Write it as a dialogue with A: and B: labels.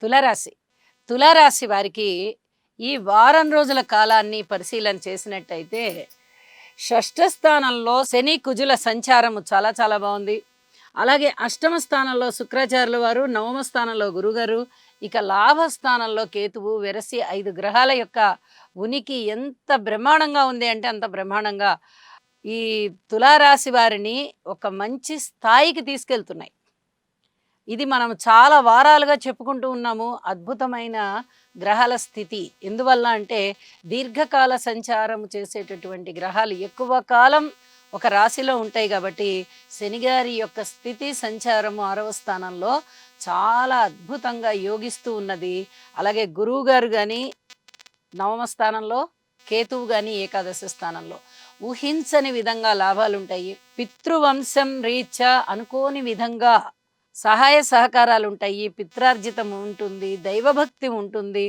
A: తులారాశి. తులారాశి వారికి ఈ వారం రోజుల కాలాన్ని పరిశీలన చేసినట్టయితే, షష్ఠ స్థానంలో శని, కుజుల సంచారము చాలా చాలా బావుంది. అలాగే అష్టమ స్థానంలో శుక్రాచార్యుల వారు, నవమ స్థానంలో గురుగారు, ఇక లాభస్థానంలో కేతువు, వెరసి 5 గ్రహాల యొక్క ఉనికి ఎంత బ్రహ్మాండంగా ఉంది అంటే అంత బ్రహ్మాండంగా ఈ తులారాశి వారిని ఒక మంచి స్థాయికి తీసుకెళ్తున్నాయి. ఇది మనం చాలా వారాలుగా చెప్పుకుంటూ ఉన్నాము. అద్భుతమైన గ్రహాల స్థితి. ఎందువల్ల అంటే దీర్ఘకాల సంచారం చేసేటటువంటి గ్రహాలు ఎక్కువ కాలం ఒక రాశిలో ఉంటాయి కాబట్టి శని గారి యొక్క స్థితి సంచారము 6వ స్థానంలో చాలా అద్భుతంగా యోగిస్తూ ఉన్నది. అలాగే గురువు గారు కానీ 9వ స్థానంలో, కేతువు కానీ ఏకాదశ స్థానంలో ఊహించని విధంగా లాభాలుంటాయి. పితృవంశం రీత్యా అనుకోని విధంగా సహాయ సహకారాలు ఉంటాయి. పిత్రార్జితం ఉంటుంది, దైవభక్తి ఉంటుంది.